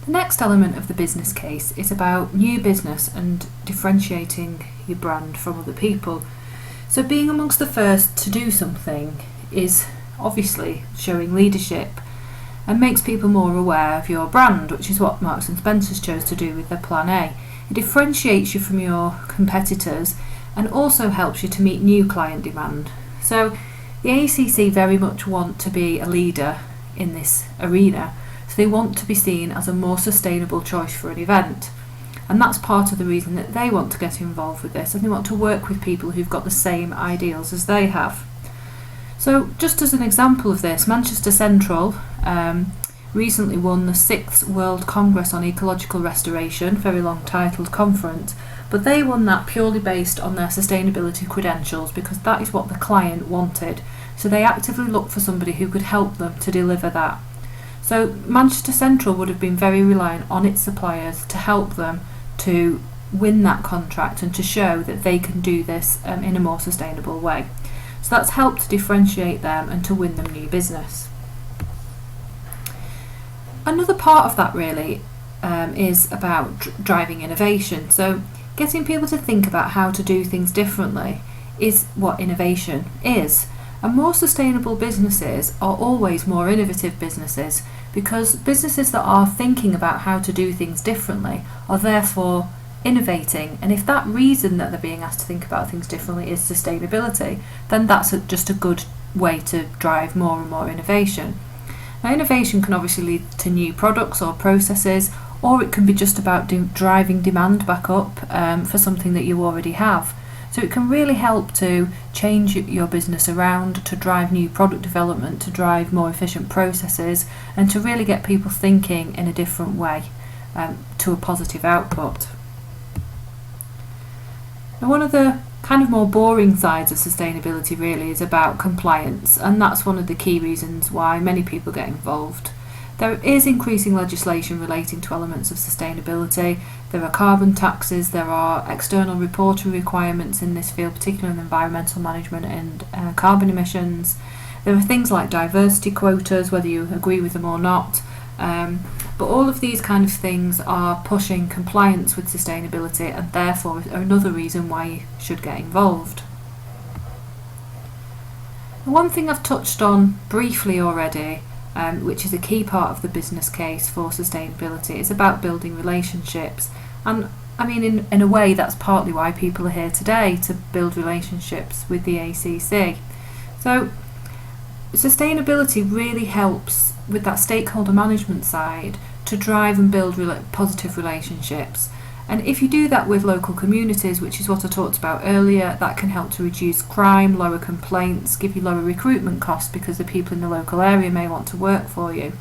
The next element of the business case is about new business and differentiating your brand from other people. So being amongst the first to do something is obviously showing leadership and makes people more aware of your brand, which is what Marks and Spencer's chose to do with their Plan A. It differentiates you from your competitors and also helps you to meet new client demand. So the AECC very much want to be a leader in this arena, so they want to be seen as a more sustainable choice for an event. And that's part of the reason that they want to get involved with this, and they want to work with people who've got the same ideals as they have. So just as an example of this, Manchester Central recently won the 6th World Congress on Ecological Restoration, very long titled conference, but they won that purely based on their sustainability credentials because that is what the client wanted. So they actively looked for somebody who could help them to deliver that. So Manchester Central would have been very reliant on its suppliers to help them to win that contract and to show that they can do this in a more sustainable way. So that's helped to differentiate them and to win them new business. Another part of that really is about driving innovation. So getting people to think about how to do things differently is what innovation is. And more sustainable businesses are always more innovative businesses, because businesses that are thinking about how to do things differently are therefore innovating. And if that reason that they're being asked to think about things differently is sustainability, then that's just a good way to drive more and more innovation. Now, innovation can obviously lead to new products or processes, or it can be just about driving demand back up for something that you already have. So it can really help to change your business around, to drive new product development, to drive more efficient processes, and to really get people thinking in a different way to a positive output. Now, one of the kind of more boring sides of sustainability really is about compliance, and that's one of the key reasons why many people get involved. There is increasing legislation relating to elements of sustainability. There are carbon taxes, there are external reporting requirements in this field, particularly in environmental management and carbon emissions. There are things like diversity quotas, whether you agree with them or not. But all of these kind of things are pushing compliance with sustainability, and therefore are another reason why you should get involved. One thing I've touched on briefly already, which is a key part of the business case for sustainability, is about building relationships. And I mean, in a way, that's partly why people are here today, to build relationships with the AECC. So sustainability really helps with that stakeholder management side to drive and build positive relationships. And if you do that with local communities, which is what I talked about earlier, that can help to reduce crime, lower complaints, give you lower recruitment costs because the people in the local area may want to work for you.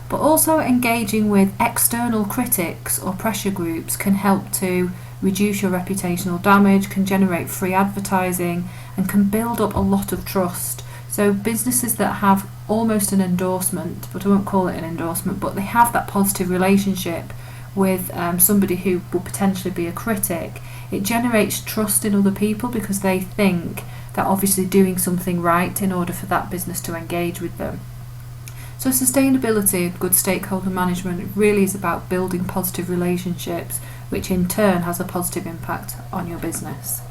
But also engaging with external critics or pressure groups can help to reduce your reputational damage, can generate free advertising, and can build up a lot of trust. So businesses that have almost an endorsement, but I won't call it an endorsement, but they have that positive relationship with somebody who will potentially be a critic, it generates trust in other people because they think they're obviously doing something right in order for that business to engage with them. So sustainability and good stakeholder management really is about building positive relationships, which in turn has a positive impact on your business.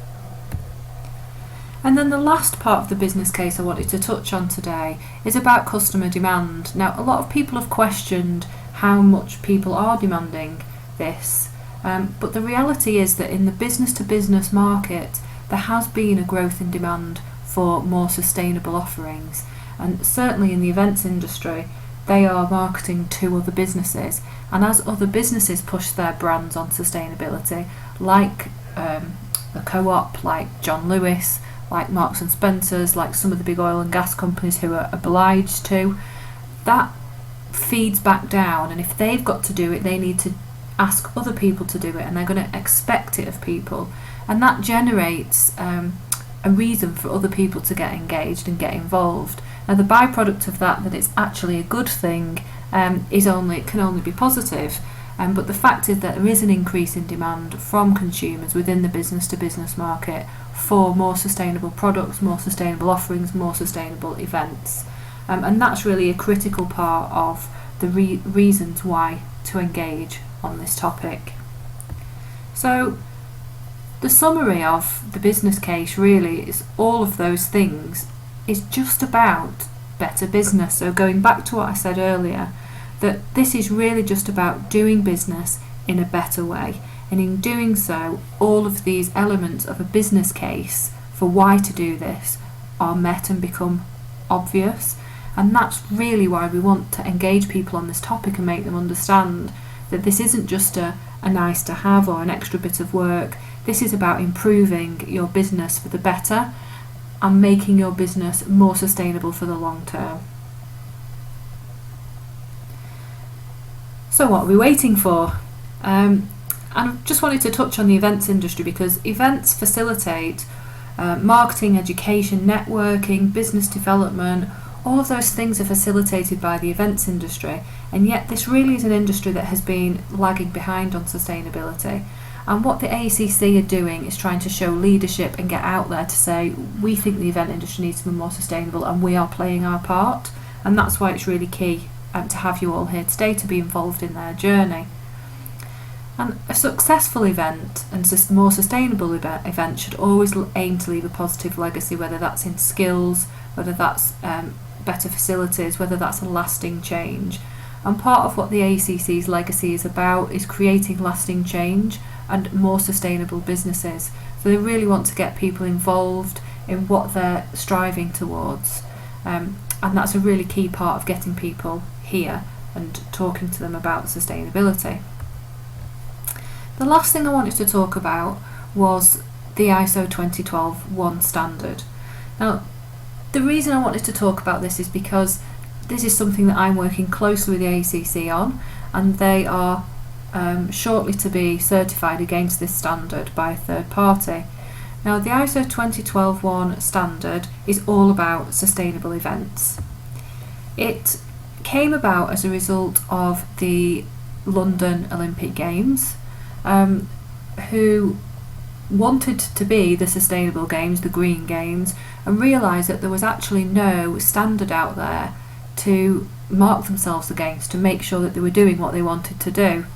And then the last part of the business case I wanted to touch on today is about customer demand. Now, a lot of people have questioned how much people are demanding this, but the reality is that in the business-to-business market there has been a growth in demand for more sustainable offerings, and certainly in the events industry they are marketing to other businesses, and as other businesses push their brands on sustainability, like a co-op like John Lewis, like Marks and Spencer's, like some of the big oil and gas companies who are obliged to, that feeds back down, and if they've got to do it they need to ask other people to do it, and they're going to expect it of people, and that generates a reason for other people to get engaged and get involved. Now the byproduct of that it's actually a good thing, it can only be positive, but the fact is that there is an increase in demand from consumers within the business to business market for more sustainable products, more sustainable offerings, more sustainable events. And that's really a critical part of the reasons why to engage on this topic. So the summary of the business case really is all of those things is just about better business. So going back to what I said earlier, that this is really just about doing business in a better way, and in doing so all of these elements of a business case for why to do this are met and become obvious. And that's really why we want to engage people on this topic and make them understand that this isn't just a nice to have or an extra bit of work. This is about improving your business for the better and making your business more sustainable for the long term. So what are we waiting for? And I just wanted to touch on the events industry, because events facilitate marketing, education, networking, business development. All of those things are facilitated by the events industry, and yet this really is an industry that has been lagging behind on sustainability. And what the AECC are doing is trying to show leadership and get out there to say, we think the event industry needs to be more sustainable and we are playing our part. And that's why it's really key to have you all here today to be involved in their journey. And a successful event and more sustainable event should always aim to leave a positive legacy, whether that's in skills, whether that's better facilities, whether that's a lasting change. And part of what the AECC's legacy is about is creating lasting change and more sustainable businesses. So they really want to get people involved in what they're striving towards. And that's a really key part of getting people here and talking to them about sustainability. The last thing I wanted to talk about was the ISO 2012-1 standard. Now, the reason I wanted to talk about this is because this is something that I'm working closely with the AECC on, and they are shortly to be certified against this standard by a third party. Now, the ISO 2012-1 standard is all about sustainable events. It came about as a result of the London Olympic Games, who wanted to be the sustainable games, the green games, and realised that there was actually no standard out there to mark themselves against to make sure that they were doing what they wanted to do.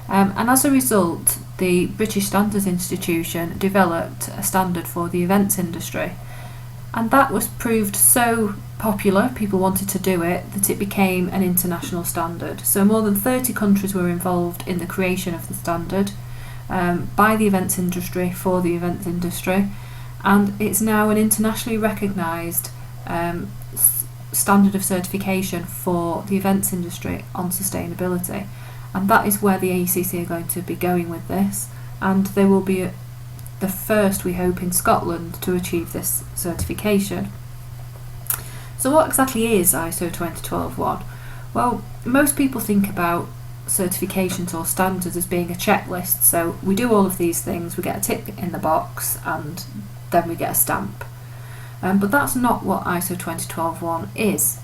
And as a result, the British Standards Institution developed a standard for the events industry. And that was proved so popular, people wanted to do it, that it became an international standard. So more than 30 countries were involved in the creation of the standard by the events industry, for the events industry, and it's now an internationally recognised standard of certification for the events industry on sustainability. And that is where the AECC are going to be going with this, and they will be the first, we hope, in Scotland to achieve this certification. So what exactly is ISO 2012-1? Well, most people think about certifications or standards as being a checklist. So we do all of these things, we get a tick in the box, and then we get a stamp. But that's not what ISO 2012-1 is.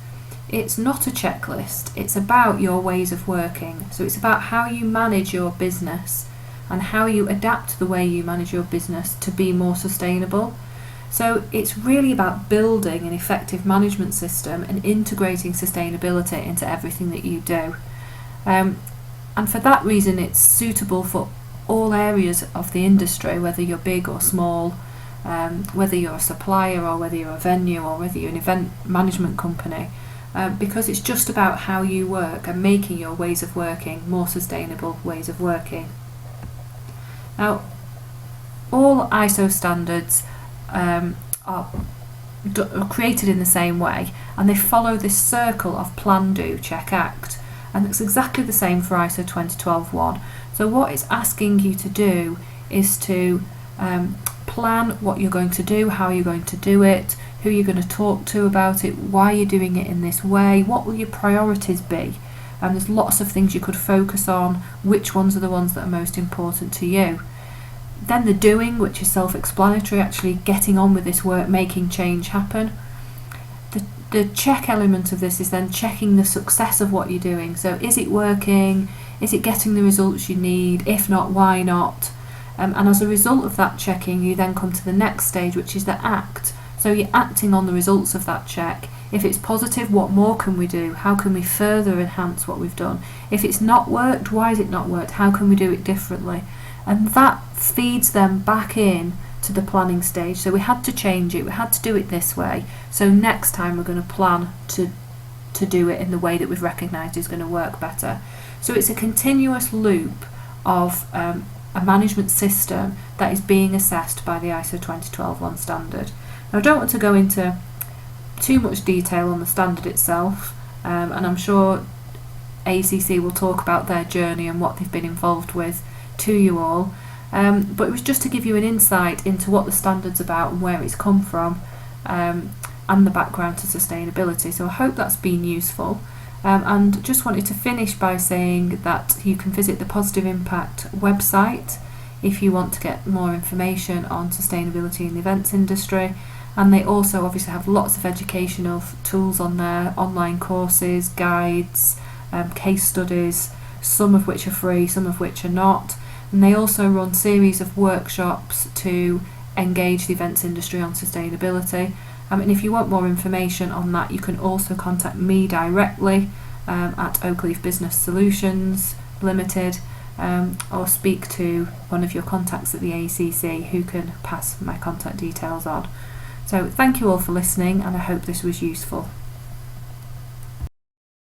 It's not a checklist, it's about your ways of working. So it's about how you manage your business and how you adapt the way you manage your business to be more sustainable. So it's really about building an effective management system and integrating sustainability into everything that you do. And for that reason, it's suitable for all areas of the industry, whether you're big or small, whether you're a supplier or whether you're a venue or whether you're an event management company, because it's just about how you work and making your ways of working more sustainable ways of working. Now, all ISO standards are created in the same way, and they follow this circle of plan, do, check, act, and it's exactly the same for ISO 2012-1. So what it's asking you to do is to plan what you're going to do, how you're going to do it, who you're going to talk to about it, why you're doing it in this way, what will your priorities be. And there's lots of things you could focus on, which ones are the ones that are most important to you. Then the doing, which is self-explanatory, actually getting on with this work, making change happen. The check element of this is then checking the success of what you're doing. So is it working? Is it getting the results you need? If not, why not? And as a result of that checking, you then come to the next stage, which is the act. So you're acting on the results of that check. If it's positive, what more can we do? How can we further enhance what we've done? If it's not worked, why has it not worked? How can we do it differently? And that feeds them back in to the planning stage. So we had to change it, we had to do it this way, so next time we're going to plan to do it in the way that we've recognised is going to work better. So it's a continuous loop of a management system that is being assessed by the ISO 2012-1 standard. Now I don't want to go into too much detail on the standard itself, and I'm sure AECC will talk about their journey and what they've been involved with to you all, but it was just to give you an insight into what the standard's about and where it's come from, and the background to sustainability. So I hope that's been useful, and just wanted to finish by saying that you can visit the Positive Impact website if you want to get more information on sustainability in the events industry, and they also obviously have lots of educational tools on there, online courses, guides, case studies, some of which are free, some of which are not, and they also run series of workshops to engage the events industry on sustainability. And if you want more information on that, you can also contact me directly at Oakleaf Business Solutions Limited, or speak to one of your contacts at the AECC who can pass my contact details on. So thank you all for listening, and I hope this was useful.